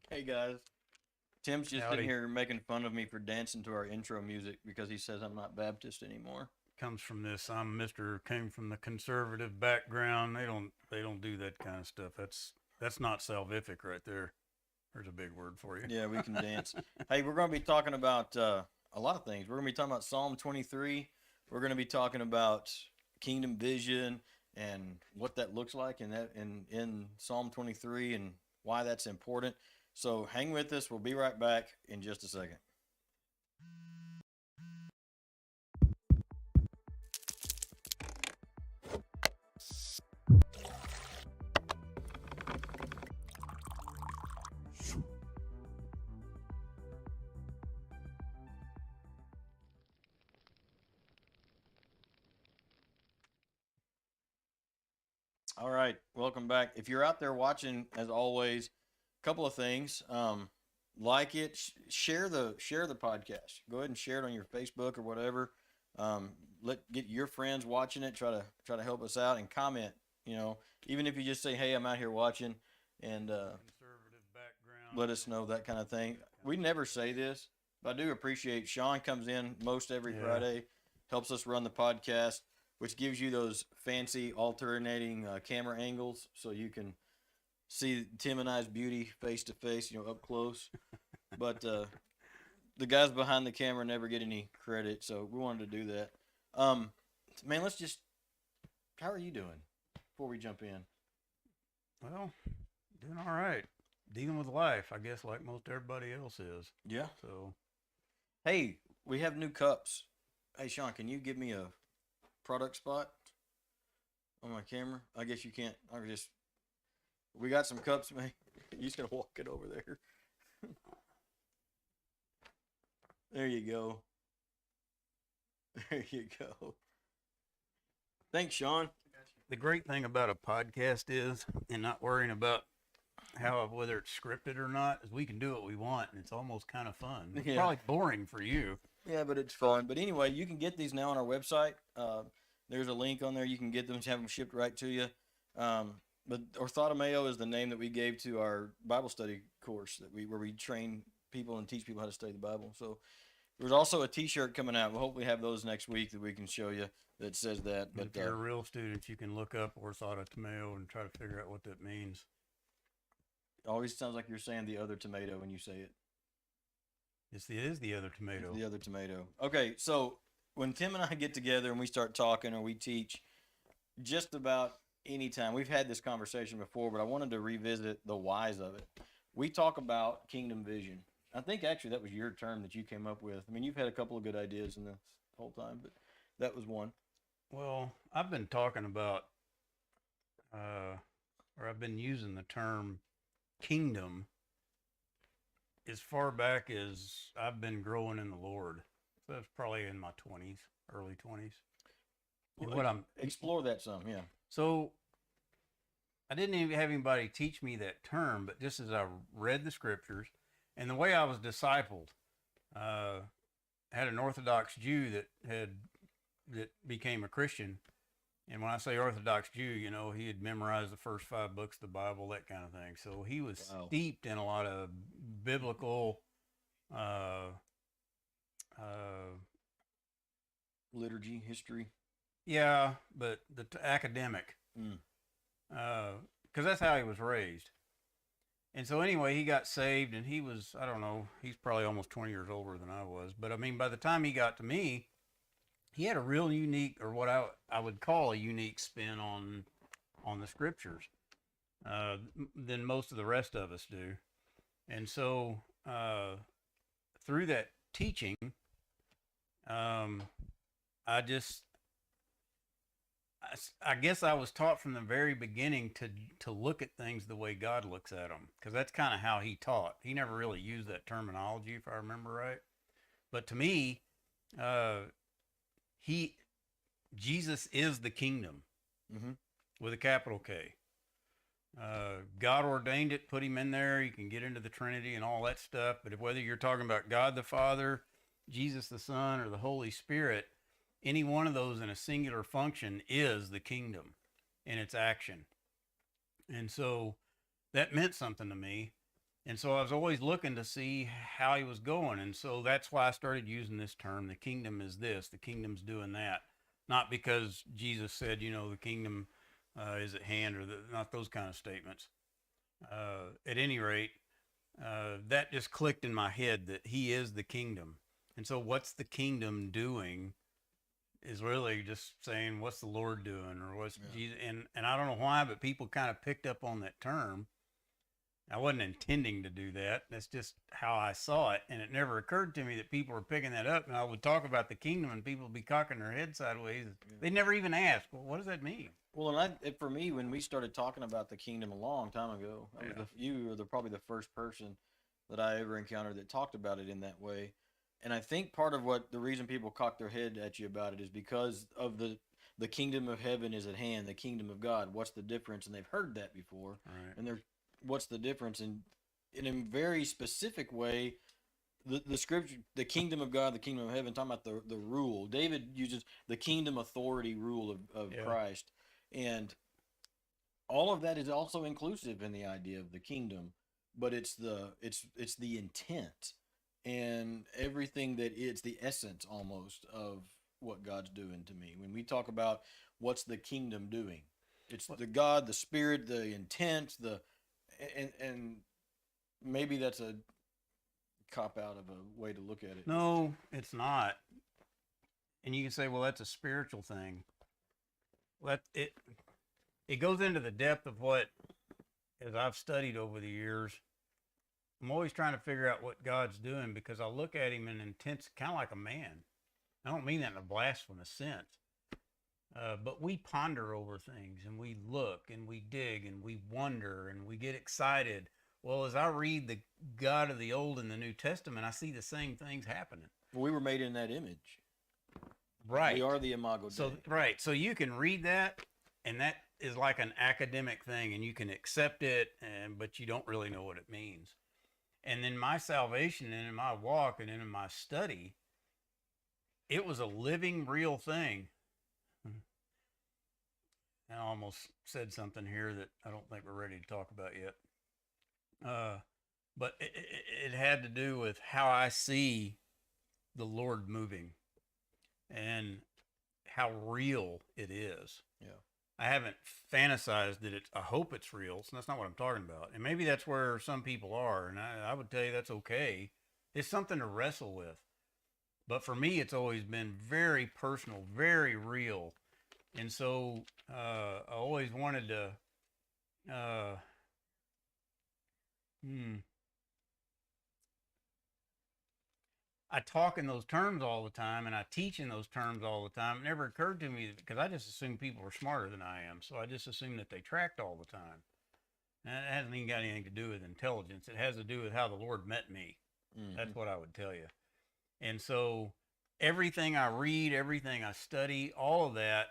Hey guys, Tim's just Howdy. sitting here making fun of me for dancing to our intro music because he says I'm not Baptist anymore. Comes from this. I'm Mr. Came from the conservative background. They don't do that kind of stuff. That's not salvific right there. There's a big word for you. Yeah, we can dance. Hey, we're going to be talking about a lot of things. We're going to be talking about Psalm 23. We're going to be talking about kingdom vision and what that looks like in Psalm 23 and why that's important. So hang with us. We'll be right back in just a second. All right, welcome back. If you're out there watching, as always, a couple of things. Like it, share the podcast. Go ahead and share it on your Facebook or whatever. Get your friends watching it. Try to help us out and comment. You know, even if you just say, "Hey, I'm out here watching," and Conservative background. let us know that kind of thing. We never say this, but I do appreciate Sean comes in most every Yeah. Friday, helps us run the podcast, which gives you those fancy alternating camera angles so you can see Tim and I's beauty face to face, up close. But the guys behind the camera never get any credit, so we wanted to do that. Man, how are you doing before we jump in? Well, doing all right. Dealing with life, I guess, like most everybody else is. Yeah. So, Hey, we have new cups. Hey, Sean, can you give me a product spot on my camera? I guess you can't. We got some cups, man. You just gotta walk it over there. There you go. There you go. Thanks, Sean. the great thing about a podcast is, and not worrying about whether it's scripted or not, is we can do what we want, and it's almost kind of fun. It's Yeah. probably boring for you. Yeah, but it's fun. But anyway, you can get these now on our website. There's a link on there. You can get them, have them shipped right to you. But Orthotomeo is the name that we gave to our Bible study course where we train people and teach people how to study the Bible. So there's also a T-shirt coming out. We'll hopefully have those next week that we can show you that says that. But If you're a real student, you can look up Orthotomeo and try to figure out what that means. it always sounds like you're saying the other tomato when you say it. It is the other tomato. It's the other tomato. Okay, so when Tim and I get together and we start talking or we teach, just about any time, we've had this conversation before, but I wanted to revisit the whys of it. We talk about kingdom vision. I think actually that was your term that you came up with. I mean, you've had a couple of good ideas in this whole time, but that was one. Well, I've been talking about, or I've been using the term kingdom as far back as I've been growing in the Lord. So that's probably in my 20s, early 20s. Well, explore that some, yeah. So I didn't even have anybody teach me that term, but just as I read the scriptures and the way I was discipled, had an Orthodox Jew that became a Christian. And when I say Orthodox Jew, he had memorized the first 5 books of the Bible, that kind of thing. So he was steeped in a lot of biblical liturgy, history. Yeah, but the academic, because that's how he was raised. And so anyway, he got saved, and he was, I don't know, he's probably almost 20 years older than I was. But I mean, by the time he got to me, he had a real unique, or what I would call a unique spin on the scriptures than most of the rest of us do. And so through that teaching, um, I just I guess I was taught from the very beginning to look at things the way God looks at them, because that's kind of how he taught. He never really used that terminology, if I remember right. But to me, uh, he Jesus is the kingdom Mm-hmm. with a capital K. God ordained it, put him in there. You can get into the Trinity and all that stuff. But whether you're talking about God the Father, Jesus the Son, or the Holy Spirit, any one of those in a singular function is the kingdom in its action. And so that meant something to me. And so I was always looking to see how he was going. And so that's why I started using this term. The kingdom is this, the kingdom's doing that. Not because Jesus said, the kingdom is at hand, or not those kind of statements. At any rate, that just clicked in my head that he is the kingdom. And so what's the kingdom doing is really just saying, what's the Lord doing, or what's Jesus? And I don't know why, but people kind of picked up on that term. I wasn't intending to do that. That's just how I saw it. And it never occurred to me that people were picking that up. And I would talk about the kingdom and people would be cocking their head sideways. Yeah. They never even asked, well, what does that mean? Well, and for me, when we started talking about the kingdom a long time ago, you were probably the first person that I ever encountered that talked about it in that way. And I think part of the reason people cock their head at you about it is because of the kingdom of heaven is at hand, the kingdom of God. What's the difference? And they've heard that before. Right. And what's the difference? And in a very specific way, the scripture, the kingdom of God, the kingdom of heaven, talking about the rule. David uses the kingdom authority rule of Christ. And all of that is also inclusive in the idea of the kingdom, but it's the intent and everything that it's the essence almost of what God's doing to me. When we talk about what's the kingdom doing, it's the God, the Spirit, the intent, and maybe that's a cop out of a way to look at it. No, it's not. And you can say, well, that's a spiritual thing. Well, it goes into the depth of what, as I've studied over the years, I'm always trying to figure out what God's doing, because I look at him in intense, kind of like a man. I don't mean that in a blasphemous sense. But we ponder over things, and we look and we dig and we wonder and we get excited. Well, as I read the God of the Old and the New Testament, I see the same things happening. Well, we were made in that image. Right. We are the imago Dei. So, right. So you can read that, and that is like an academic thing, and you can accept it, but you don't really know what it means. And in my salvation and in my walk and in my study, it was a living, real thing. I almost said something here that I don't think we're ready to talk about yet. But it had to do with how I see the Lord moving and how real it is. Yeah. I haven't fantasized that I hope it's real. So that's not what I'm talking about. And maybe that's where some people are. And I would tell you that's okay. It's something to wrestle with. But for me, it's always been very personal, very real. And so I always wanted to, I talk in those terms all the time, and I teach in those terms all the time. It never occurred to me, because I just assumed people were smarter than I am. So I just assumed that they tracked all the time. And it hasn't even got anything to do with intelligence. It has to do with how the Lord met me. Mm-hmm. That's what I would tell you. And so everything I read, everything I study, all of that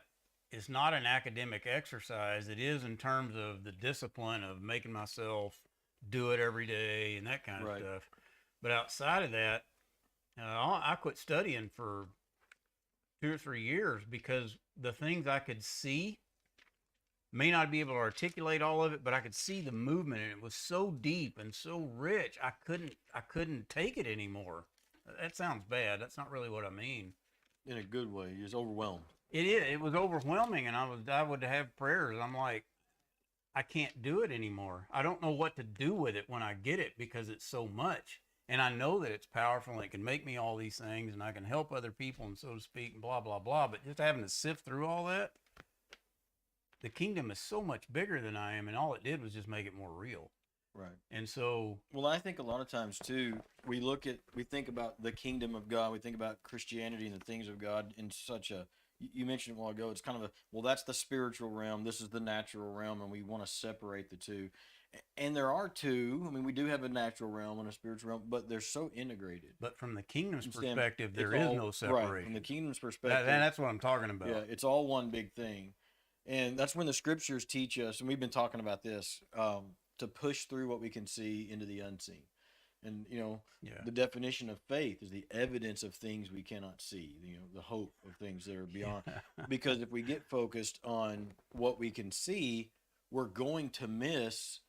is not an academic exercise. It is in terms of the discipline of making myself do it every day and that kind of stuff. But outside of that, I quit studying for 2 or 3 years, because the things I could see, may not be able to articulate all of it, but I could see the movement, and it was so deep and so rich. I couldn't take it anymore. That sounds bad. That's not really what I mean. In a good way. You're just overwhelmed. It is. It was overwhelming, and I would have prayers. I'm like, I can't do it anymore. I don't know what to do with it when I get it, because it's so much. And I know that it's powerful and it can make me all these things and I can help other people and so to speak and blah, blah, blah. But just having to sift through all that, the kingdom is so much bigger than I am. And all it did was just make it more real. Right. And so, well, I think a lot of times too, we think about the kingdom of God, we think about Christianity and the things of God in such a, you mentioned a while ago, it's kind of well, that's the spiritual realm, this is the natural realm, and we want to separate the two. And there are two. I mean, we do have a natural realm and a spiritual realm, but they're so integrated. but from the kingdom's It's perspective, there is no separation. Right, from the kingdom's perspective. That's what I'm talking about. Yeah, it's all one big thing. And that's when the scriptures teach us, and we've been talking about this, to push through what we can see into the unseen. And, the definition of faith is the evidence of things we cannot see, the hope of things that are beyond. Because if we get focused on what we can see, we're going to miss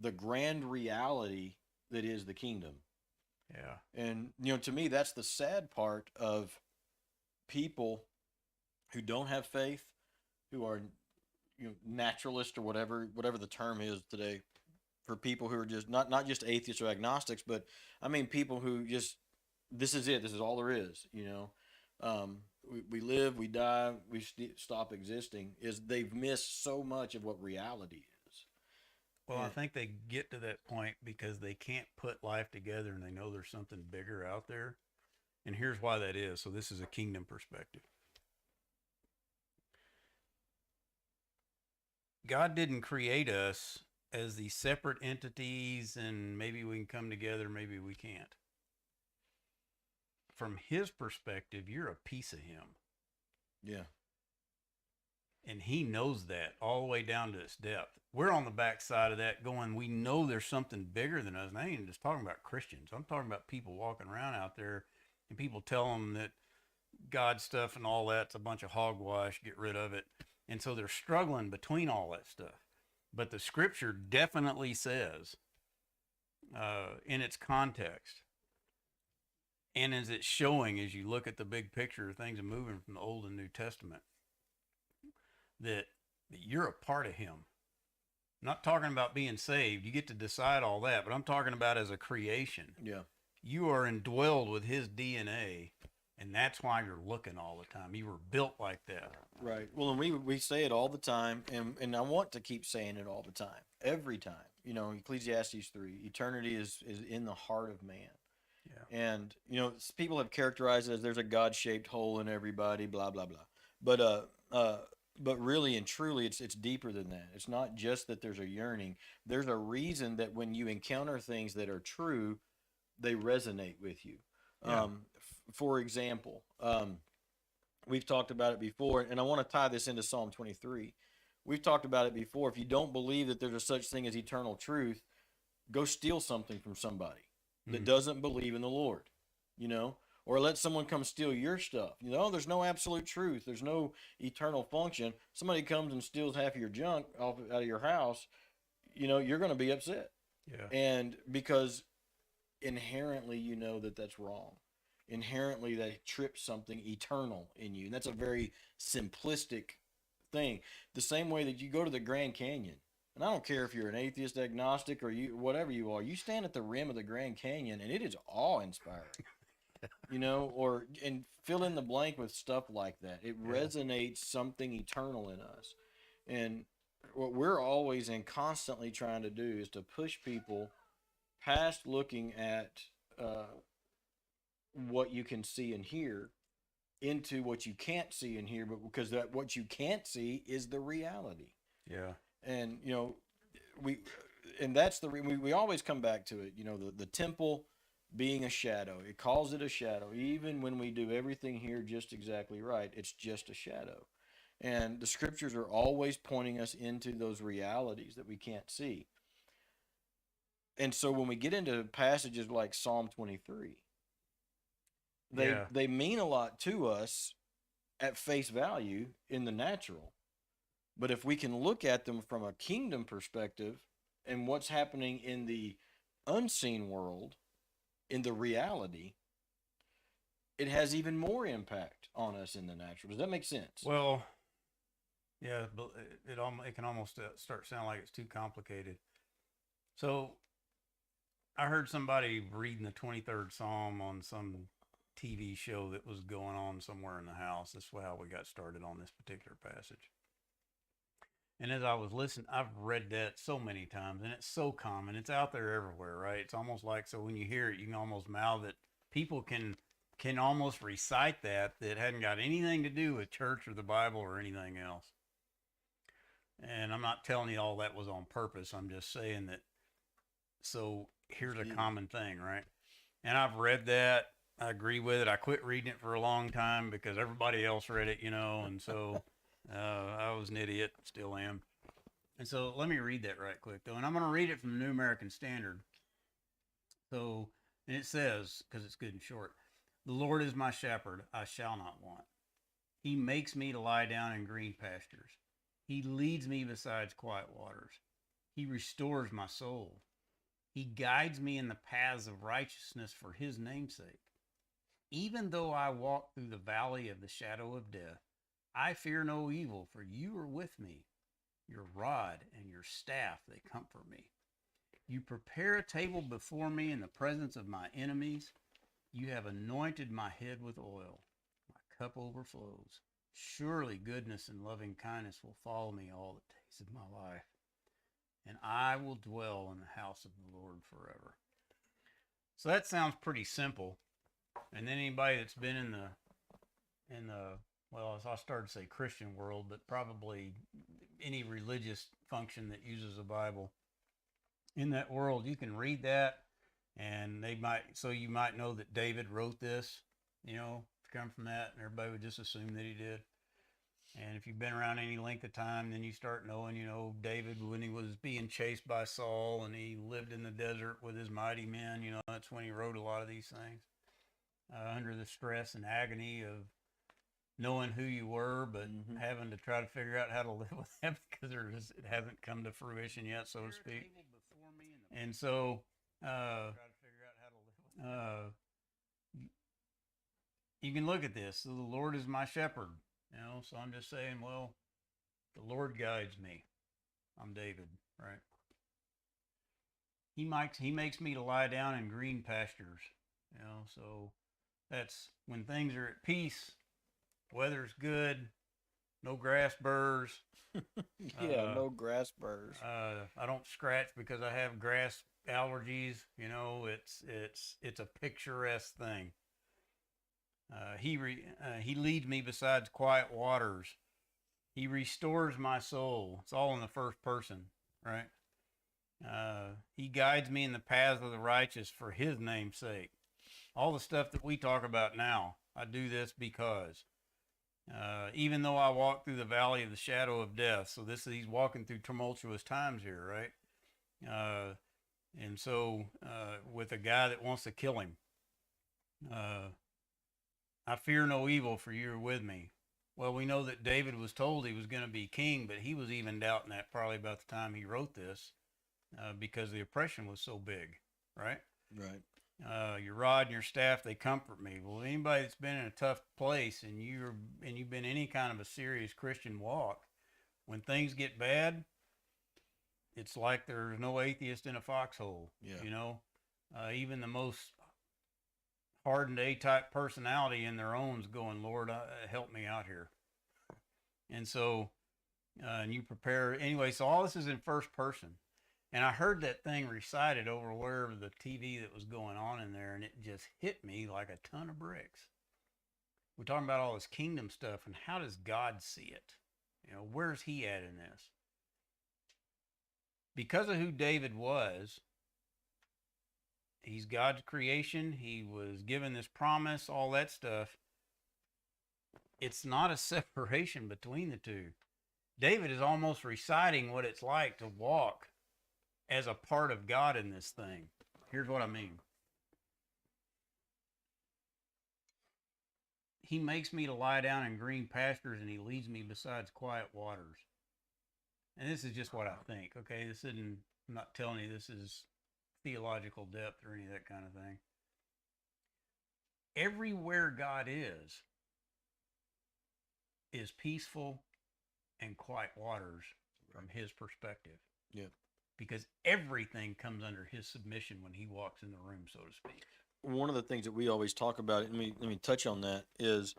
the grand reality that is the kingdom. Yeah. And, to me, that's the sad part of people who don't have faith, who are, naturalist or whatever the term is today, for people who are just not just atheists or agnostics, but I mean people who just, this is it, this is all there is. We live, we die, we stop existing. Is they've missed so much of what reality is. Well, I think they get to that point because they can't put life together and they know there's something bigger out there. And here's why that is. So this is a kingdom perspective. God didn't create us as these separate entities and maybe we can come together, maybe we can't. From his perspective, you're a piece of him. Yeah. And he knows that all the way down to its depth. We're on the backside of that going, we know there's something bigger than us. And I ain't just talking about Christians. I'm talking about people walking around out there and people tell them that God stuff and all that's a bunch of hogwash, get rid of it. And so they're struggling between all that stuff. But the scripture definitely says, in its context, and as it's showing as you look at the big picture, things are moving from the Old and New Testament, that you're a part of him. I'm not talking about being saved. You get to decide all that, but I'm talking about as a creation. Yeah. You are indwelled with his DNA, and that's why you're looking all the time. You were built like that. Right. Well, and we say it all the time, and I want to keep saying it all the time, every time. Ecclesiastes 3, eternity is in the heart of man. Yeah. And, people have characterized it as there's a God-shaped hole in everybody, blah, blah, blah. But really and truly, it's deeper than that. It's not just that there's a yearning. There's a reason that when you encounter things that are true, they resonate with you. Yeah. For example, we've talked about it before, and I want to tie this into Psalm 23. We've talked about it before. If you don't believe that there's a such thing as eternal truth, go steal something from somebody that doesn't believe in the Lord, or let someone come steal your stuff. There's no absolute truth. There's no eternal function. Somebody comes and steals half of your junk out of your house, you're going to be upset. Yeah. And because inherently that's wrong. Inherently that trips something eternal in you. And that's a very simplistic thing. The same way that you go to the Grand Canyon, and I don't care if you're an atheist, agnostic, or whatever you are, you stand at the rim of the Grand Canyon and it is awe-inspiring. And fill in the blank with stuff like that. It resonates something eternal in us. And what we're always and constantly trying to do is to push people past looking at what you can see and hear into what you can't see and hear, but because what you can't see is the reality. Yeah. And that's we always come back to it. The temple being a shadow, it calls it a shadow. Even when we do everything here just exactly right, it's just a shadow. And the scriptures are always pointing us into those realities that we can't see. And so when we get into passages like Psalm 23, they mean a lot to us at face value in the natural. But if we can look at them from a kingdom perspective and what's happening in the unseen world, in the reality, it has even more impact on us in the natural. Does that make sense? Well, yeah, but it can almost start sounding like it's too complicated. So I heard somebody reading the 23rd Psalm on some TV show that was going on somewhere in the house. That's how we got started on this particular passage. And as I was listening, I've read that so many times, and it's so common. It's out there everywhere, right? It's almost like, so when you hear it, you can almost mouth it. People can almost recite that hadn't got anything to do with church or the Bible or anything else. And I'm not telling you all that was on purpose. I'm just saying that. So here's a common thing, right? And I've read that. I agree with it. I quit reading it for a long time because everybody else read it, and so I was an idiot, still am. And so let me read that right quick, though. And I'm going to read it from the New American Standard. So, and it says, because it's good and short, "The Lord is my shepherd, I shall not want. He makes me to lie down in green pastures. He leads me beside quiet waters. He restores my soul. He guides me in the paths of righteousness for his name's sake. Even though I walk through the valley of the shadow of death, I fear no evil, for you are with me. Your rod and your staff, they comfort me. You prepare a table before me in the presence of my enemies. You have anointed my head with oil. My cup overflows. Surely goodness and loving kindness will follow me all the days of my life, and I will dwell in the house of the Lord forever." So that sounds pretty simple. And then anybody that's been in the well, as I started to say Christian world, but probably any religious function that uses a Bible, in that world, you can read that, and you might know that David wrote this, come from that, and everybody would just assume that he did. And if you've been around any length of time, then you start knowing, David, when he was being chased by Saul and he lived in the desert with his mighty men, that's when he wrote a lot of these things. Under the stress and agony of knowing who you were, but having to try to figure out how to live with that because it hasn't come to fruition yet, so to speak. And so, you can look at this. So the Lord is my shepherd, so I'm just saying, well, the Lord guides me. I'm David, right? He makes me to lie down in green pastures, so that's when things are at peace, weather's good, no grass burrs. No grass burrs. I don't scratch because I have grass allergies. It's a picturesque thing. He leads me beside quiet waters. He restores my soul. It's all in the first person, right? He guides me in the paths of the righteous for his name's sake. All the stuff that we talk about now, I do this because even though I walk through the valley of the shadow of death, so he's walking through tumultuous times here, right? And so with a guy that wants to kill him, I fear no evil, for you are with me. Well, we know that David was told he was going to be king, but he was even doubting that probably about the time he wrote this, because the oppression was so big, right? Right. Your rod and your staff, they comfort me. Well, anybody that's been in a tough place and you've been any kind of a serious Christian walk, when things get bad, it's like there's no atheist in a foxhole. Yeah. Even the most hardened A-type personality in their own is going, Lord, help me out here. And so, and you prepare anyway. So all this is in first person. And I heard that thing recited over wherever the TV that was going on in there, and it just hit me like a ton of bricks. We're talking about all this kingdom stuff, and how does God see it? Where's he at in this? Because of who David was, he's God's creation. He was given this promise, all that stuff. It's not a separation between the two. David is almost reciting what it's like to walk as a part of God in this thing. Here's what I mean. He makes me to lie down in green pastures, and he leads me beside quiet waters. And this is just what I think, okay? I'm not telling you this is theological depth or any of that kind of thing. Everywhere God is peaceful and quiet waters from his perspective. Yeah. because everything comes under his submission when he walks in the room, so to speak. One of the things that we always talk about, let me touch on that, is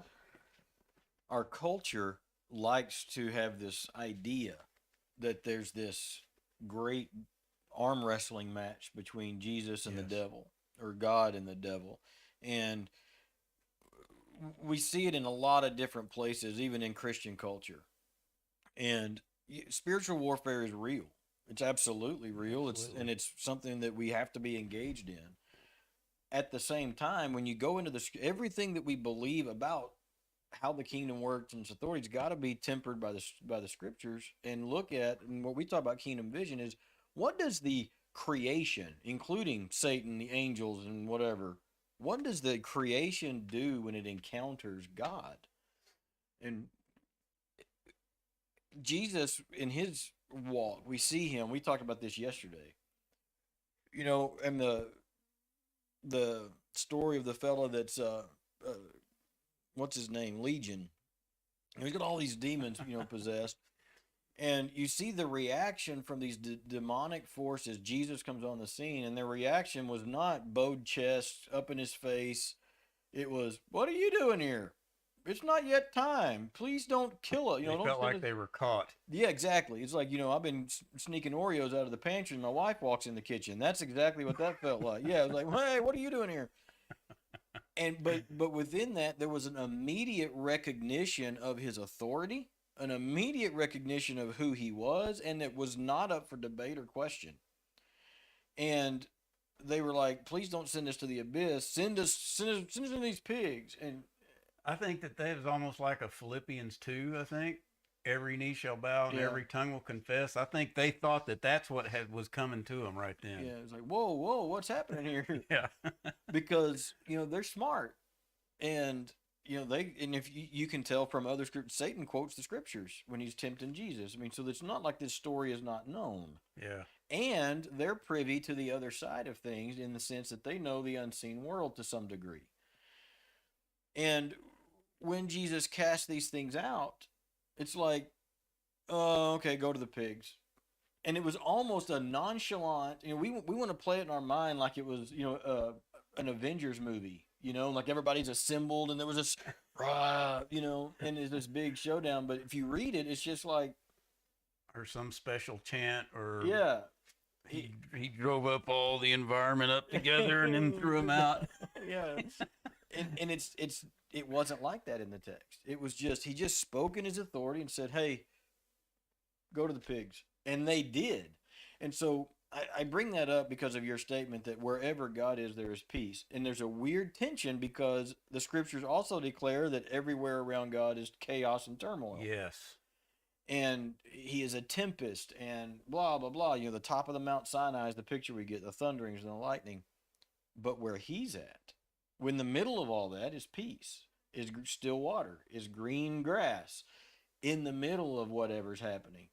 our culture likes to have this idea that there's this great arm wrestling match between Jesus and the devil, or God and the devil. And we see it in a lot of different places, even in Christian culture. And spiritual warfare is real. It's absolutely real. Absolutely. It's something that we have to be engaged in. At the same time, when you go into everything that we believe about how the kingdom works and its authority's got to be tempered by the scriptures, and look at, and what we talk about kingdom vision is, what does the creation, including Satan, the angels, and whatever, what does the creation do when it encounters God? And Jesus, in his walk, we see him. We talked about this yesterday. And the story of the fella that's what's his name, Legion. He's got all these demons, possessed, and you see the reaction from these demonic forces. Jesus comes on the scene, and their reaction was not bowed chest, up in his face. It was, "What are you doing here? It's not yet time. Please don't kill us." They felt like they were caught. Yeah, exactly. It's like, I've been sneaking Oreos out of the pantry, and my wife walks in the kitchen. That's exactly what that felt like. Yeah, it was like, "Hey, what are you doing here?" And but within that, there was an immediate recognition of his authority, an immediate recognition of who he was, and it was not up for debate or question. And they were like, "Please don't send us to the abyss. Send us into these pigs." And I think that was almost like a Philippians 2, I think. Every knee shall bow and every tongue will confess. I think they thought that that's what was coming to them right then. Yeah, it was like, whoa, what's happening here? Yeah. Because, they're smart. And, and if you can tell from other scriptures, Satan quotes the scriptures when he's tempting Jesus. I mean, so it's not like this story is not known. Yeah. And they're privy to the other side of things, in the sense that they know the unseen world to some degree. And when Jesus cast these things out, it's like, "Oh, okay, go to the pigs." And it was almost a nonchalant, we want to play it in our mind like it was, an Avengers movie, like everybody's assembled and there was this, and it's this big showdown. But if you read it, it's just like, or some special chant, or yeah, he drove up all the environment up together and then threw them out. Yeah. And it wasn't like that in the text. It was just, he just spoke in his authority and said, "Hey, go to the pigs." And they did. And so I bring that up because of your statement that wherever God is, there is peace. And there's a weird tension, because the scriptures also declare that everywhere around God is chaos and turmoil. Yes. And he is a tempest and blah, blah, blah. The top of the Mount Sinai is the picture we get, the thunderings and the lightning. But where he's at, when the middle of all that is peace, is still water, is green grass in the middle of whatever's happening.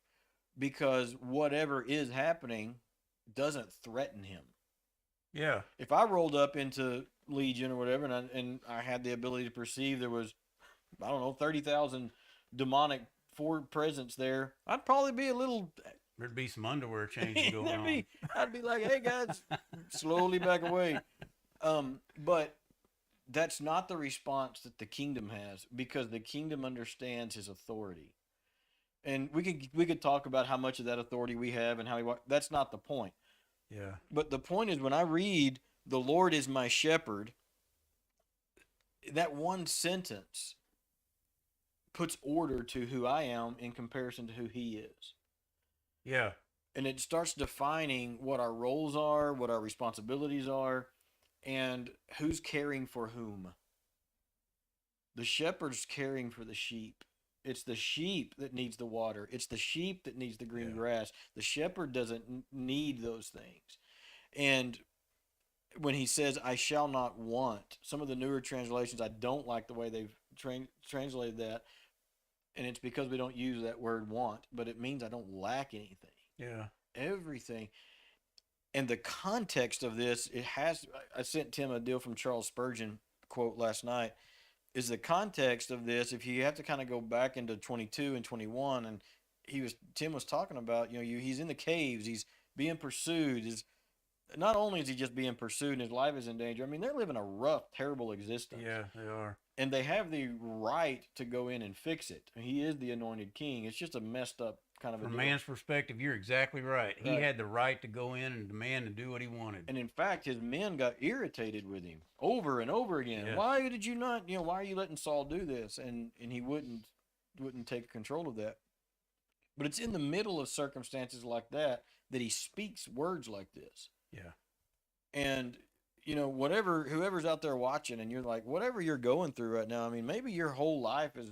Because whatever is happening doesn't threaten him. Yeah. If I rolled up into Legion or whatever, and I had the ability to perceive there was, 30,000 demonic presence there, I'd probably be a little... There'd be some underwear changing going on. I'd be like, "Hey guys, slowly back away." But that's not the response that the kingdom has, because the kingdom understands his authority. And we could talk about how much of that authority we have and how that's not the point. Yeah. But the point is, when I read, "The Lord is my shepherd," that one sentence puts order to who I am in comparison to who he is. Yeah. And it starts defining what our roles are, what our responsibilities are, and who's caring for whom. The shepherd's caring for the sheep. It's the sheep that needs the water. It's the sheep that needs the green grass. The shepherd doesn't need those things. And when he says, "I shall not want," some of the newer translations, I don't like the way they've translated that. And it's because we don't use that word "want," but it means I don't lack anything. Yeah. Everything. And the context of this, I sent Tim a deal from Charles Spurgeon quote last night, is the context of this. If you have to kind of go back into 22 and 21, and Tim was talking about, he's in the caves, he's being pursued is not only is he just being pursued and his life is in danger. I mean, they're living a rough, terrible existence. Yeah, they are. And they have the right to go in and fix it. He is the anointed king. It's just a messed up kind of From a a deal. man's perspective, you're exactly right. He Right. had the right to go in and demand and do what he wanted. And in fact, his men got irritated with him over and over again. Yes. Why did you not, why are you letting Saul do this? And he wouldn't take control of that. But it's in the middle of circumstances like that he speaks words like this. Yeah. And whoever's out there watching, and you're like, whatever you're going through right now, I mean, maybe your whole life is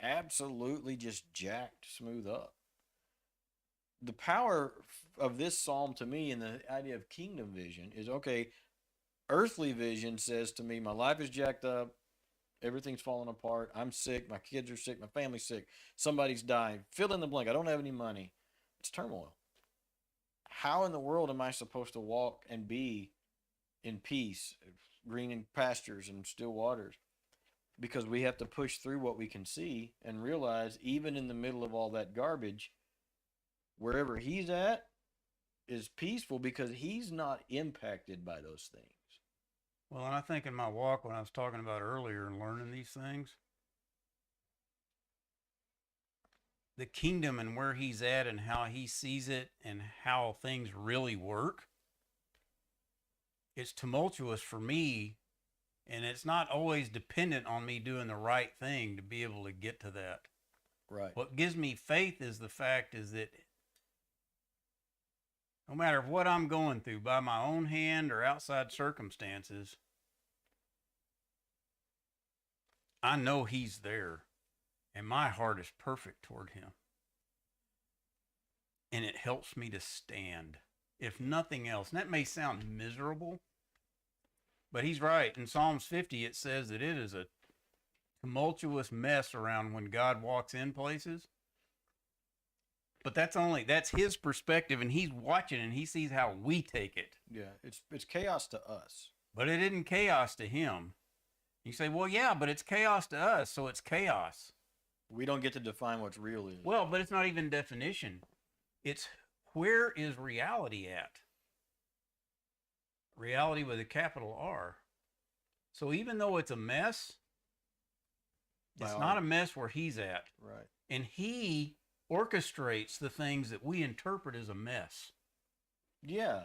absolutely just jacked smooth up. The power of this psalm to me and the idea of kingdom vision is, okay, earthly vision says to me, my life is jacked up, everything's falling apart, I'm sick, my kids are sick, my family's sick, somebody's dying, fill in the blank, I don't have any money. It's turmoil. How in the world am I supposed to walk and be in peace, green pastures and still waters? Because we have to push through what we can see and realize, even in the middle of all that garbage, wherever he's at is peaceful because he's not impacted by those things. Well, and I think in my walk, when I was talking about earlier and learning these things, the kingdom and where he's at and how he sees it and how things really work, it's tumultuous for me, and it's not always dependent on me doing the right thing to be able to get to that. Right. What gives me faith is the fact is that no matter what I'm going through by my own hand or outside circumstances, I know he's there, and my heart is perfect toward him. And it helps me to stand, if nothing else. And that may sound miserable, but he's right. In Psalms 50, it says that it is a tumultuous mess around when God walks in places. But that's his perspective, and he's watching, and he sees how we take it. Yeah, it's chaos to us. But it isn't chaos to him. You say, well, yeah, but it's chaos to us, so it's chaos. We don't get to define what's real is. Well, but it's not even definition. It's where is reality at? Reality with a capital R. So even though it's a mess, it's not a mess where he's at. Right. And he orchestrates the things that we interpret as a mess. Yeah.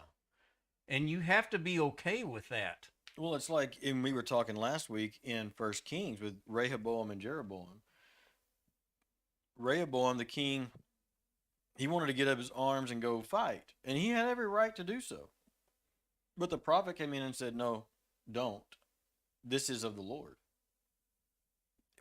And you have to be okay with that. Well, it's like, and we were talking last week in 1 Kings with Rehoboam and Jeroboam. Rehoboam, the king, he wanted to get up his arms and go fight. And he had every right to do so. But the prophet came in and said, no, don't. This is of the Lord.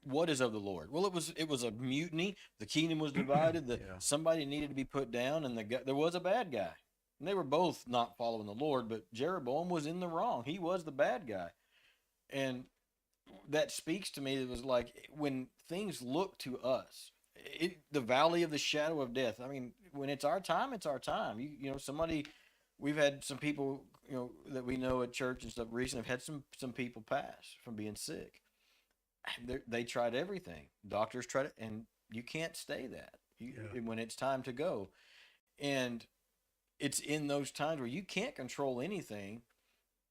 What is of the Lord? Well, it was a mutiny. The kingdom was divided. Somebody needed to be put down, and there was a bad guy. And they were both not following the Lord, but Jeroboam was in the wrong. He was the bad guy. And that speaks to me. It was like when things look to us, the valley of the shadow of death. I mean, when it's our time, it's our time. We've had some people, that we know at church and stuff recently have had some people pass from being sick. They tried everything. Doctors tried it, and you can't stay that when it's time to go. And it's in those times where you can't control anything.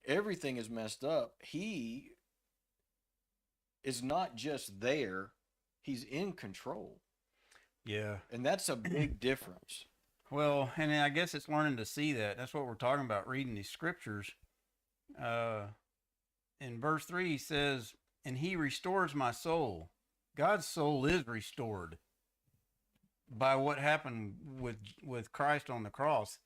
Everything is messed up. He is not just there. He's in control. Yeah. And that's a big difference. Well, and I guess it's learning to see that. That's what we're talking about, reading these scriptures. In verse 3, he says, and he restores my soul. God's soul is restored by what happened with Christ on the cross.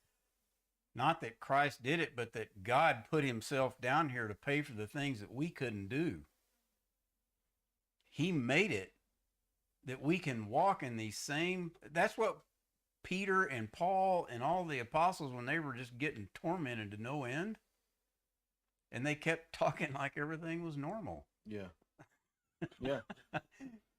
Not that Christ did it, but that God put himself down here to pay for the things that we couldn't do. He made it that we can walk in these same... That's what Peter and Paul and all the apostles, when they were just getting tormented to no end, and they kept talking like everything was normal. Yeah. Yeah.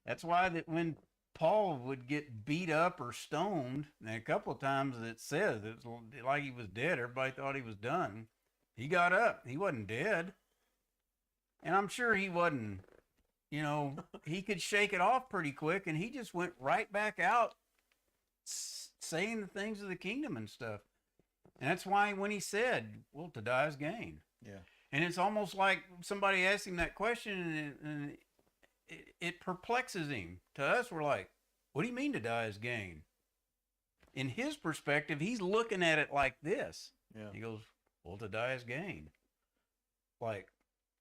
That's why that when Paul would get beat up or stoned, and a couple of times it says it's like he was dead. Everybody thought he was done. He got up. He wasn't dead. And I'm sure he wasn't, he could shake it off pretty quick, and he just went right back out saying the things of the kingdom and stuff. And that's why when he said, well, to die is gain. Yeah. And it's almost like somebody asked him that question, and it perplexes him. To us, we're like, what do you mean to die is gain? In his perspective, he's looking at it like this. Yeah. He goes, well, to die is gain. Like,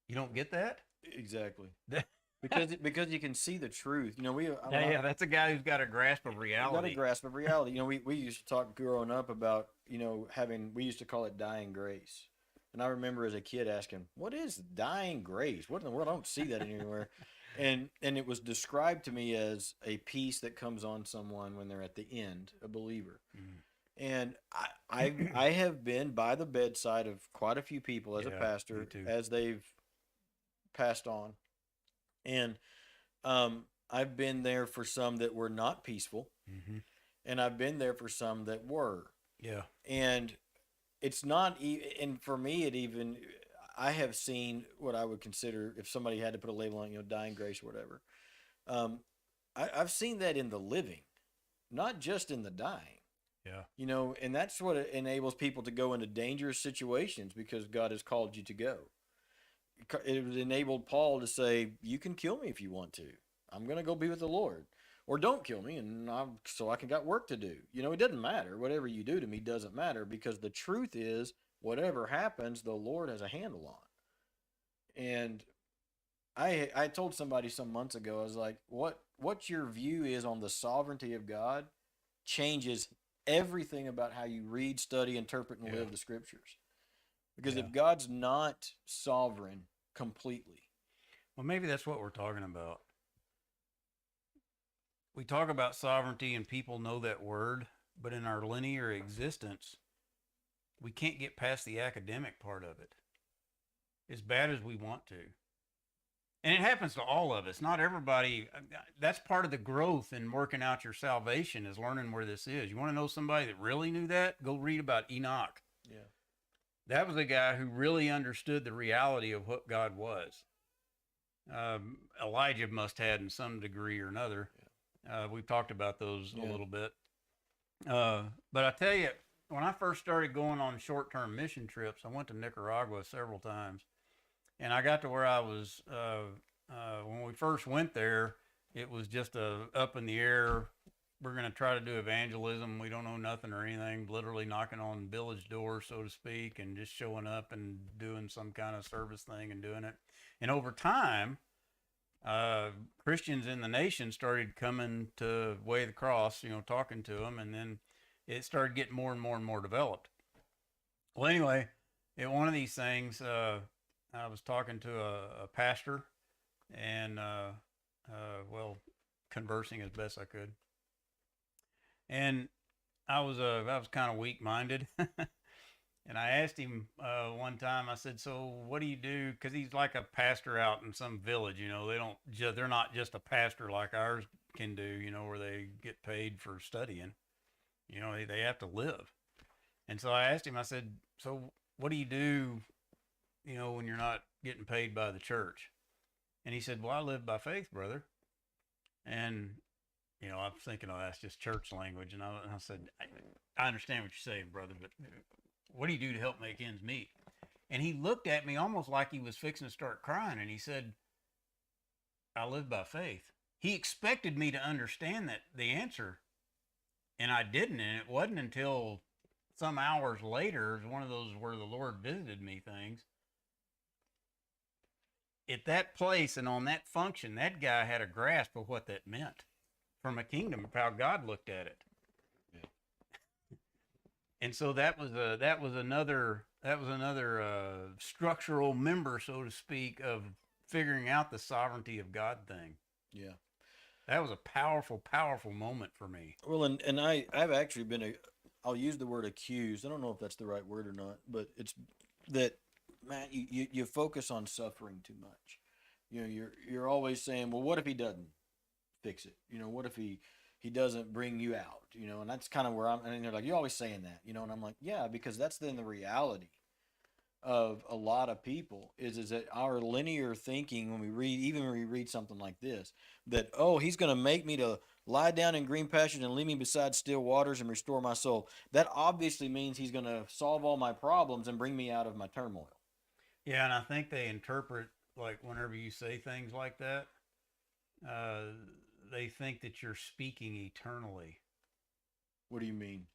you don't get that? Exactly. because you can see the truth. You know, That's a guy who's got a grasp of reality. Got a grasp of reality. You know, we used to talk growing up about, you know, we used to call it dying grace. And I remember as a kid asking, what is dying grace? What in the world? I don't see that anywhere. And it was described to me as a peace that comes on someone when they're at the end, a believer. Mm-hmm. And I have been by the bedside of quite a few people as a pastor as they've passed on. And I've been there for some that were not peaceful. Mm-hmm. And I've been there for some that were. Yeah. And it's not, and for me, I have seen what I would consider, if somebody had to put a label on, you know, dying grace or whatever. I've seen that in the living, not just in the dying. Yeah. You know, and that's what enables people to go into dangerous situations because God has called you to go. It enabled Paul to say, you can kill me if you want to. I'm going to go be with the Lord. Or don't kill me, so I can got work to do. You know, it doesn't matter. Whatever you do to me doesn't matter because the truth is, whatever happens, the Lord has a handle on. And I told somebody some months ago, I was like, what your view is on the sovereignty of God changes everything about how you read, study, interpret, and live the scriptures. Because if God's not sovereign completely. Well, maybe that's what we're talking about. We talk about sovereignty and people know that word, but in our linear existence, we can't get past the academic part of it as bad as we want to. And it happens to all of us. Not everybody. That's part of the growth in working out your salvation is learning where this is. You want to know somebody that really knew that? Go read about Enoch. Yeah. That was a guy who really understood the reality of what God was. Elijah must have in some degree or another. We've talked about those a little bit. But I tell you, when I first started going on short-term mission trips, I went to Nicaragua several times. And I got to where I was, when we first went there, it was just up in the air. We're going to try to do evangelism. We don't know nothing or anything, literally knocking on village doors, so to speak, and just showing up and doing some kind of service thing and doing it. And over time, Christians in the nation started coming to Way of the Cross, you know, talking to them, and then it started getting more and more and more developed. Well, anyway, at one of these things, I was talking to a pastor and, conversing as best I could. And I was kind of weak-minded. And I asked him one time, I said, so what do you do? Because he's like a pastor out in some village, you know, they're not just a pastor like ours can do, you know, where they get paid for studying. You know, they have to live. And so I asked him, I said, so what do you do, you know, when you're not getting paid by the church? And he said, well, I live by faith, brother. And, you know, I was thinking, oh, that's just church language. And I said, I understand what you're saying, brother, but what do you do to help make ends meet? And he looked at me almost like he was fixing to start crying. And he said, I live by faith. He expected me to understand the answer. And I didn't. And it wasn't until some hours later, it was one of those where the Lord visited me things. At that place and on that function, that guy had a grasp of what that meant from a kingdom, of how God looked at it. Yeah. And so that was another structural member, so to speak, of figuring out the sovereignty of God thing. Yeah. That was a powerful, powerful moment for me. Well, and I've actually been I'll use the word accused. I don't know if that's the right word or not, but it's that, man, you focus on suffering too much. You know, you're always saying, well, what if he doesn't fix it? You know, what if he doesn't bring you out? You know, and that's kind of where and they're like, you're always saying that, you know, and I'm like, yeah, because that's then the reality of a lot of people is that our linear thinking when we read something like this, that, oh, he's going to make me to lie down in green pastures and lead me beside still waters and restore my soul. That obviously means he's going to solve all my problems and bring me out of my turmoil. Yeah, and I think they interpret, like, whenever you say things like that, uh, they think that you're speaking eternally. What do you mean?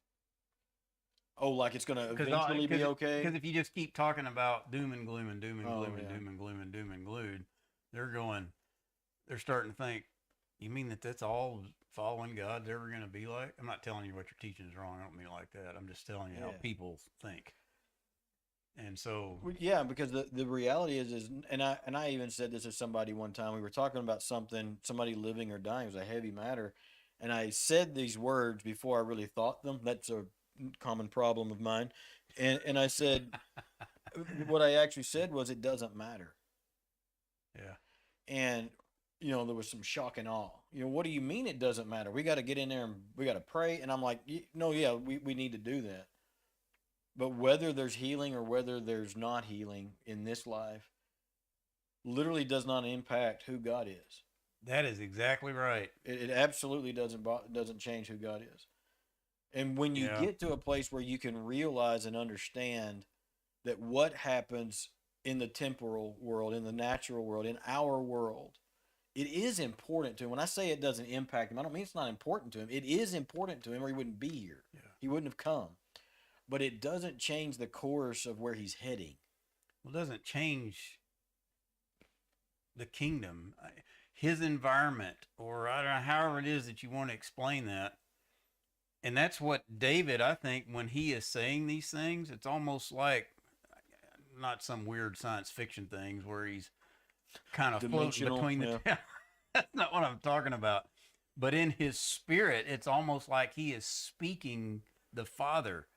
Oh, like it's going to Because eventually be okay? if you just keep talking about doom and gloom and doom and Oh, gloom and yeah. doom and gloom and doom and gloom, they're starting to think, you mean that that's all following God's ever going to be like? I'm not telling you what you're teaching is wrong. I don't mean it like that. I'm just telling you how Yeah. people think. And so, Well, yeah, because the reality is, and I even said this to somebody one time. We were talking about somebody living or dying. It was a heavy matter, and I said these words before I really thought them. That's a common problem of mine, and I said what I actually said was it doesn't matter, yeah, and there was some shock and awe. What do you mean it doesn't matter? We got to get in there and we got to pray, and I'm like, no, yeah, we need to do that. But whether there's healing or whether there's not healing in this life literally does not impact who God is. that is exactly right. It absolutely doesn't change who God is. And when you Yeah. get to a place where you can realize and understand that what happens in the temporal world, in the natural world, in our world, it is important to him. When I say it doesn't impact him, I don't mean it's not important to him. It is important to him, or he wouldn't be here. Yeah. He wouldn't have come. But it doesn't change the course of where he's heading. Well, it doesn't change the kingdom, his environment, or I don't know, however it is that you want to explain that. And that's what David, I think, when he is saying these things, it's almost like not some weird science fiction things where he's kind of floating between the two. That's not what I'm talking about. But in his spirit, it's almost like he is speaking the Father.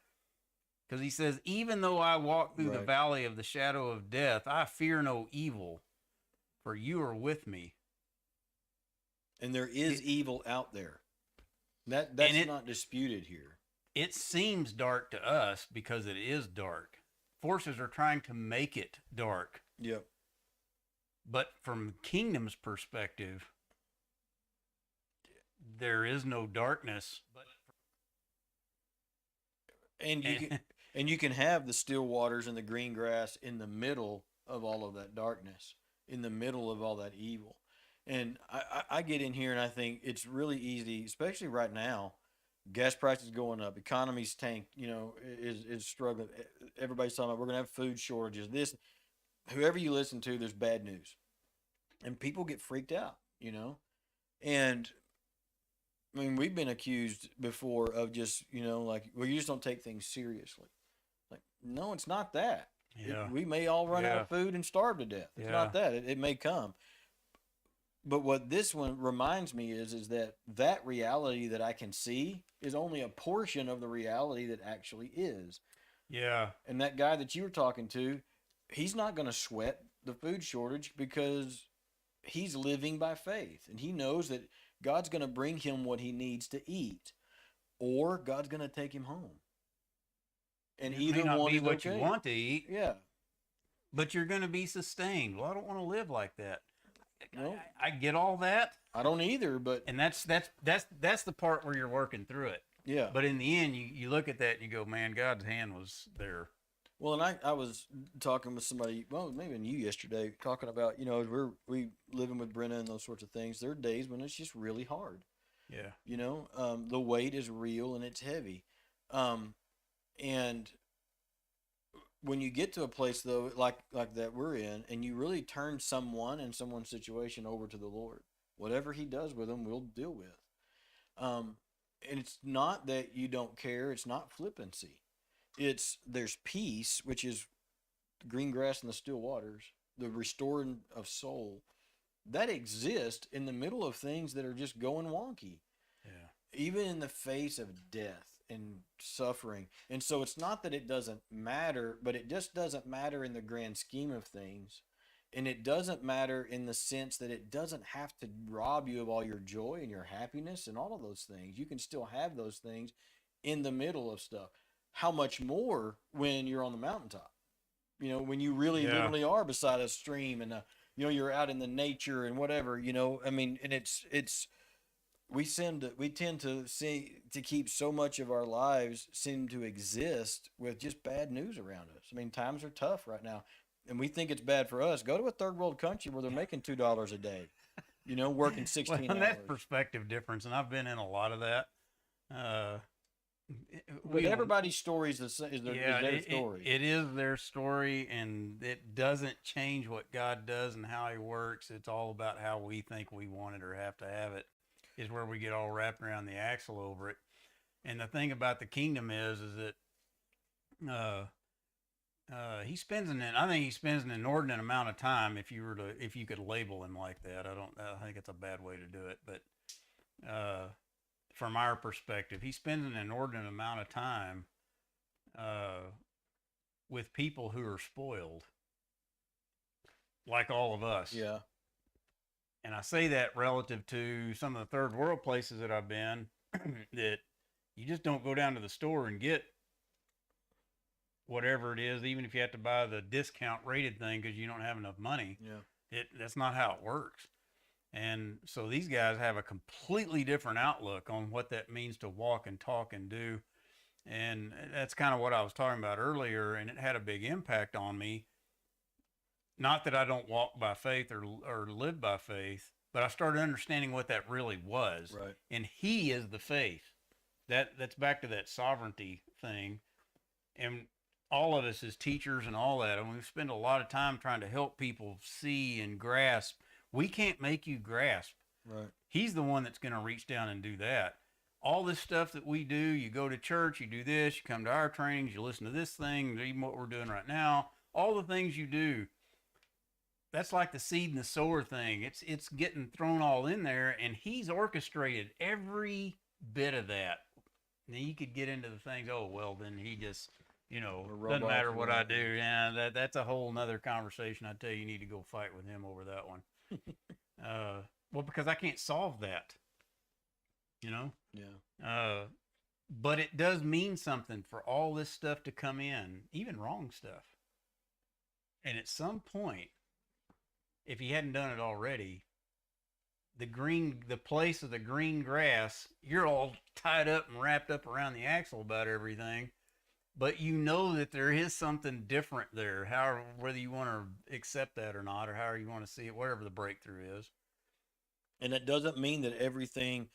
Because he says, even though I walk through the valley of the shadow of death, I fear no evil, for you are with me. And there is evil out there. That's not disputed here. It seems dark to us because it is dark. Forces are trying to make it dark. Yep. But from kingdom's perspective, there is no darkness. And you can have the still waters and the green grass in the middle of all of that darkness, in the middle of all that evil. And I get in here and I think it's really easy, especially right now. Gas prices going up, economy's tanked, is struggling. Everybody's talking about we're gonna have food shortages. This, whoever you listen to, there's bad news, and people get freaked out, And I mean, we've been accused before of just, like, well, you just don't take things seriously. Like, no, it's not that. Yeah. We may all run out of food and starve to death. It's not that. It may come. But what this one reminds me is that reality that I can see is only a portion of the reality that actually is. Yeah. And that guy that you were talking to, he's not going to sweat the food shortage because he's living by faith. And he knows that God's going to bring him what he needs to eat, or God's going to take him home. And it either may not one be is what okay. you want to eat. Yeah. But you're going to be sustained. Well, I don't want to live like that. No. I get all that. I don't either, but and that's the part where you're working through it. Yeah. But in the end, you look at that and you go, man, God's hand was there. Well, and I was talking with somebody, well, maybe you yesterday, talking about, we living with Brenna and those sorts of things. There are days when it's just really hard. Yeah. The weight is real and it's heavy. And when you get to a place though, like that we're in, and you really turn someone and someone's situation over to the Lord, whatever he does with them, we'll deal with. And it's not that you don't care. It's not flippancy. There's peace, which is the green grass and the still waters, the restoring of soul that exists in the middle of things that are just going wonky. Yeah. Even in the face of death and suffering. And so it's not that it doesn't matter, but it just doesn't matter in the grand scheme of things. And it doesn't matter in the sense that it doesn't have to rob you of all your joy and your happiness and all of those things. You can still have those things in the middle of stuff. How much more when you're on the mountaintop? When you really literally are beside a stream and you're out in the nature and whatever, I mean, and it's we tend to keep so much of our lives seem to exist with just bad news around us. I mean, times are tough right now, and we think it's bad for us. Go to a third world country where they're making $2 a day, working Well, 16 and that's hours. perspective difference, and I've been in a lot of that. Uh, But everybody's story is their story. it is their story, and it doesn't change what God does and how He works. It's all about how we think we want it or have to have it, is where we get all wrapped around the axle over it. And the thing about the kingdom is that I think he spends an inordinate amount of time. If you could label him like that, I think it's a bad way to do it, but from our perspective, he spends an inordinate amount of time with people who are spoiled, like all of us. Yeah. And I say that relative to some of the third world places that I've been, that you just don't go down to the store and get whatever it is, even if you have to buy the discount rated thing because you don't have enough money. Yeah. That's not how it works. And so these guys have a completely different outlook on what that means to walk and talk and do. And that's kind of what I was talking about earlier. And it had a big impact on me. Not that I don't walk by faith or live by faith, but I started understanding what that really was. Right. And He is the faith. That's back to that sovereignty thing. And all of us as teachers and all that, and we spend a lot of time trying to help people see and grasp. We can't make you grasp. Right. He's the one that's going to reach down and do that. All this stuff that we do, you go to church, you do this, you come to our trainings, you listen to this thing, even what we're doing right now, all the things you do, that's like the seed and the sower thing. It's getting thrown all in there, and He's orchestrated every bit of that. Now you could get into the things, oh, well, then He just, doesn't matter what I do. Yeah, that's a whole nother conversation. I tell you, you need to go fight with him over that one. Well, because I can't solve that, Yeah. but it does mean something for all this stuff to come in, even wrong stuff. And at some point, if he hadn't done it already, the place of the green grass, you're all tied up and wrapped up around the axle about everything. But you know that there is something different there, whether you want to accept that or not, or however you want to see it, whatever the breakthrough is. And that doesn't mean that everything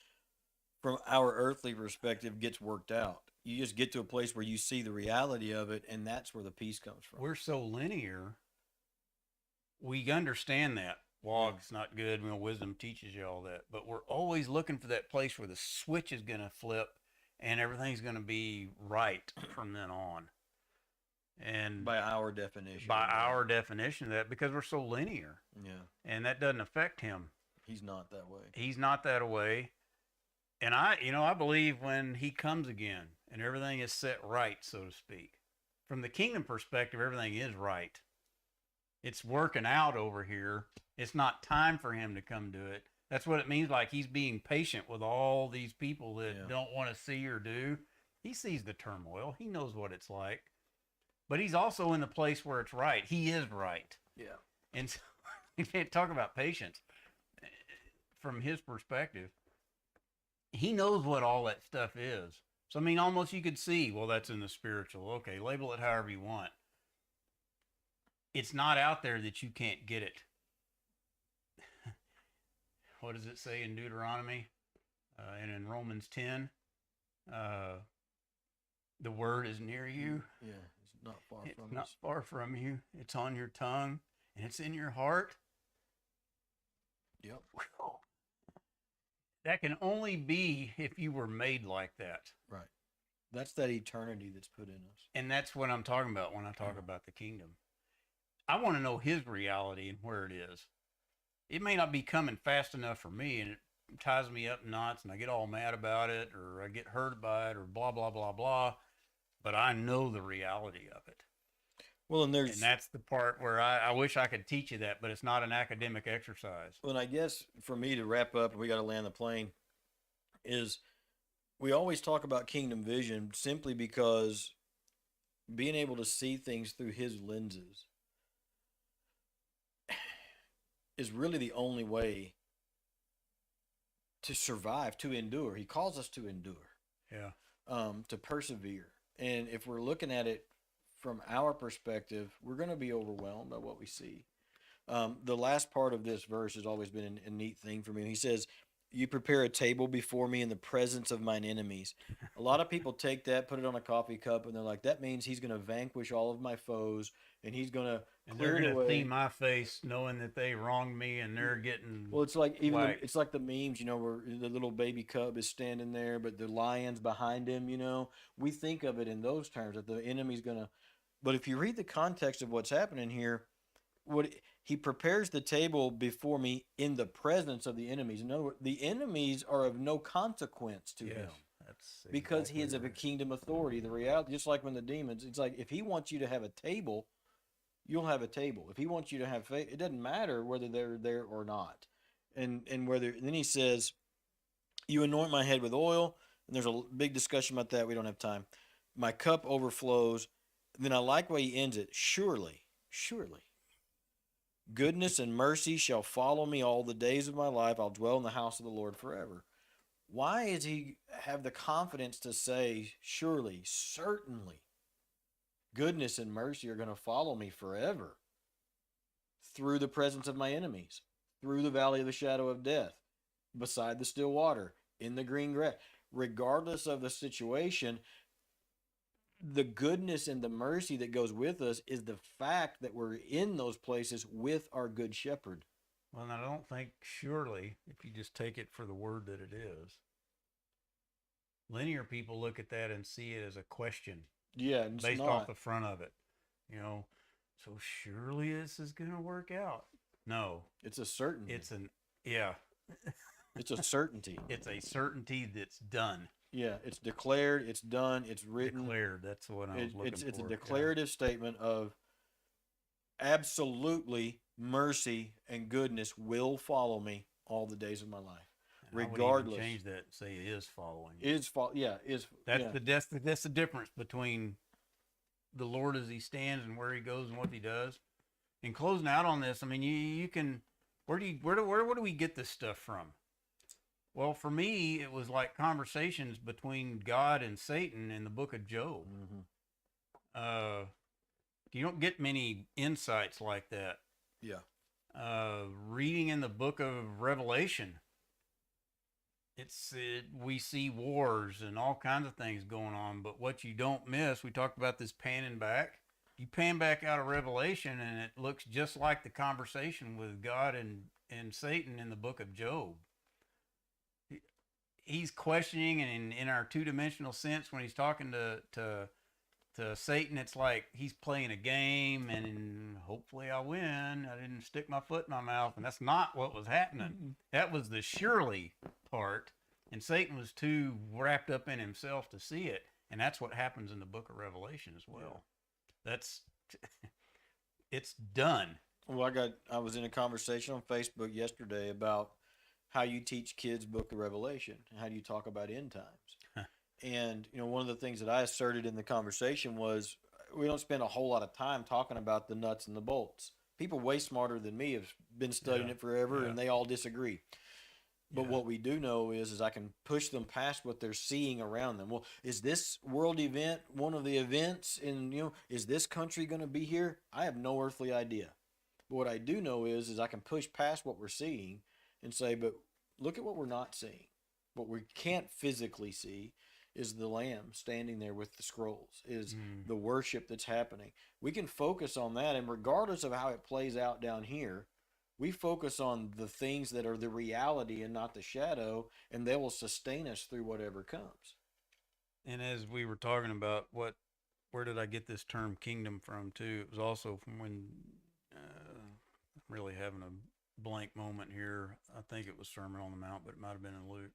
from our earthly perspective gets worked out. You just get to a place where you see the reality of it, and that's where the peace comes from. We're so linear. We understand that. Log's not good. Wisdom teaches you all that. But we're always looking for that place where the switch is going to flip and everything's going to be right from then on. And by our definition. By our definition of that, because we're so linear. Yeah. And that doesn't affect Him. He's not that way. He's not that way. And I believe when He comes again and everything is set right, so to speak, from the kingdom perspective, everything is right. It's working out over here. It's not time for Him to come do it. That's what it means. Like He's being patient with all these people that don't want to see or do. He sees the turmoil. He knows what it's like. But He's also in the place where it's right. He is right. Yeah. And so we can't talk about patience from His perspective. He knows what all that stuff is. So, almost you could see, well, that's in the spiritual. Okay, label it however you want. It's not out there that you can't get it. What does it say in Deuteronomy and in Romans 10? The word is near you. Yeah, it's not far from us. It's not far from you. It's on your tongue, and it's in your heart. Yep. That can only be if you were made like that. Right. That's that eternity that's put in us. And that's what I'm talking about when I talk about the kingdom. I want to know His reality and where it is. It may not be coming fast enough for me, and it ties me up in knots, and I get all mad about it, or I get hurt by it, or blah, blah, blah, blah. But I know the reality of it. Well, and that's the part where I wish I could teach you that, but it's not an academic exercise. Well, and I guess for me to wrap up, and we got to land the plane, is we always talk about kingdom vision simply because being able to see things through His lenses is really the only way to survive, to endure. He calls us to endure, Yeah. to persevere. And if we're looking at it from our perspective, we're going to be overwhelmed by what we see. The last part of this verse has always been a neat thing for me. He says, "You prepare a table before me in the presence of mine enemies." A lot of people take that, put it on a coffee cup, and they're like, "That means he's going to vanquish all of my foes, and he's going to And clear they're it going to see away." my face knowing that they wronged me and they're getting Well, it's like whacked. it's like the memes, where the little baby cub is standing there, but the lion's behind him. We think of it in those terms that the enemy's going to. But if you read the context of what's happening here, what he prepares the table before me in the presence of the enemies. In other words, the enemies are of no consequence to Yes, him that's because he exactly is of a right. kingdom authority. The reality, just like when the demons, it's like if he wants you to have a table, you'll have a table. If he wants you to have faith, it doesn't matter whether they're there or not. And whether then he says, "You anoint my head with oil," and there's a big discussion about that. We don't have time. "My cup overflows." And then I like the way he ends it. "Surely, surely, goodness and mercy shall follow me all the days of my life. I'll dwell in the house of the Lord forever." Why does he have the confidence to say, "Surely, certainly, goodness and mercy are going to follow me forever through the presence of my enemies, through the valley of the shadow of death, beside the still water, in the green grass"? Regardless of the situation, the goodness and the mercy that goes with us is the fact that we're in those places with our good shepherd. Well, and I don't think surely, if you just take it for the word that it is, linear people look at that and see it as a question Yeah, and it's based off not. the front of it. You know, so surely this is going to work out. No, It's a certainty. it's an, yeah, It's a certainty. it's a certainty that's done, Yeah, it's declared, it's done, it's written. declared. That's what I was looking It's a for. declarative statement of absolutely mercy and goodness will follow me all the days of my life, And I would even regardless. change that and say it is following. Yeah, is That's yeah. that's the difference between the Lord as he stands and where he goes and what he does. In closing out on this, I mean, you can, where do we get this stuff from? Well, for me, it was like conversations between God and Satan in the book of Job. Mm-hmm. You don't get many insights like that. Yeah. Reading in the book of Revelation, we see wars and all kinds of things going on. But what you don't miss, we talked about this panning back. You pan back out of Revelation, and it looks just like the conversation with God and Satan in the book of Job. He's questioning, and in our two-dimensional sense, when he's talking to Satan, it's like he's playing a game, and hopefully I win. I didn't stick my foot in my mouth, and that's not what was happening. That was the surely part, and Satan was too wrapped up in himself to see it, and that's what happens in the book of Revelation as well. That's it's done. Well, I was in a conversation on Facebook yesterday about how you teach kids book of Revelation and how do you talk about end times. And one of the things that I asserted in the conversation was we don't spend a whole lot of time talking about the nuts and the bolts. People way smarter than me have been studying it forever, and they all disagree. But what we do know is I can push them past what they're seeing around them. Well, is this world event one of the events? And is this country going to be here? I have no earthly idea. But what I do know is I can push past what we're seeing and say, but look at what we're not seeing. What we can't physically see is the Lamb standing there with the scrolls, is the worship that's happening. We can focus on that, and regardless of how it plays out down here, we focus on the things that are the reality and not the shadow, and they will sustain us through whatever comes. And as we were talking about where did I get this term kingdom from too? It was also from when I'm really having a blank moment here. I think it was Sermon on the Mount, but it might have been in Luke.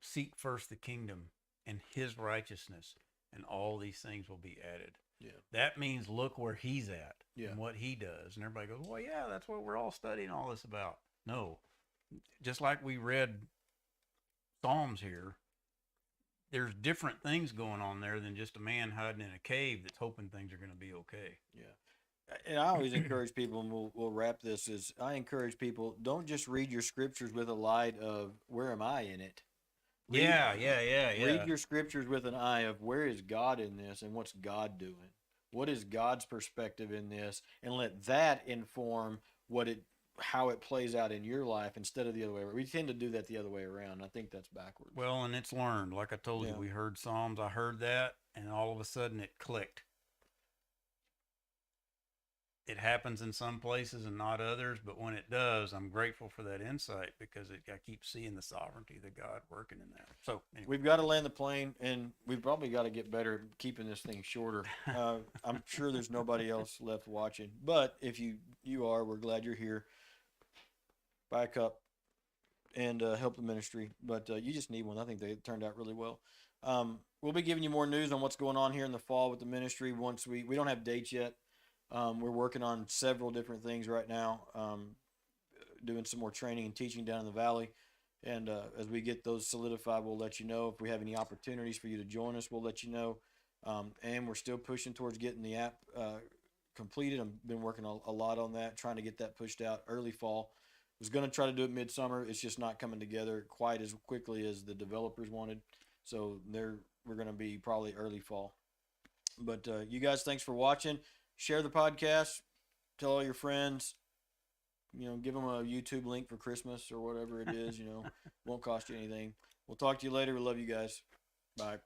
Seek first the kingdom and his righteousness, and all these things will be added. Yeah. That means look where he's at and Yeah. what he does. And everybody goes, well, yeah, that's what we're all studying all this about. No. Just like we read Psalms here, there's different things going on there than just a man hiding in a cave that's hoping things are going to be okay. Yeah. and I always encourage people, and we'll wrap this. Is I encourage people, don't just read your scriptures with a light of where am I in it. Read read Yeah. your scriptures with an eye of where is God in this and what's God doing. What is God's perspective in this, and let that inform what it how it plays out in your life instead of the other way around. We tend to do that the other way around. I think that's backwards. Well, and it's learned. Like I told you, Yeah. we heard Psalms. I heard that, and all of a sudden it clicked. It happens in some places and not others, but when it does, I'm grateful for that insight because I keep seeing the sovereignty of God working in that. So anyway. We've got to land the plane, and we've probably got to get better at keeping this thing shorter. I'm sure there's nobody else left watching, but if you are, we're glad you're here. Buy a cup and help the ministry. But you just need one. I think they turned out really well. We'll be giving you more news on what's going on here in the fall with the ministry. Once we don't have dates yet. We're working on several different things right now. Doing some more training and teaching down in the valley. And as we get those solidified, we'll let you know. If we have any opportunities for you to join us, we'll let you know. And we're still pushing towards getting the app completed. I've been working a lot on that, trying to get that pushed out early fall. Was going to try to do it midsummer. It's just not coming together quite as quickly as the developers wanted. So we're going to be probably early fall. But you guys, thanks for watching. Share the podcast. Tell all your friends. Give them a YouTube link for Christmas or whatever it is. Won't cost you anything. We'll talk to you later. We love you guys. Bye.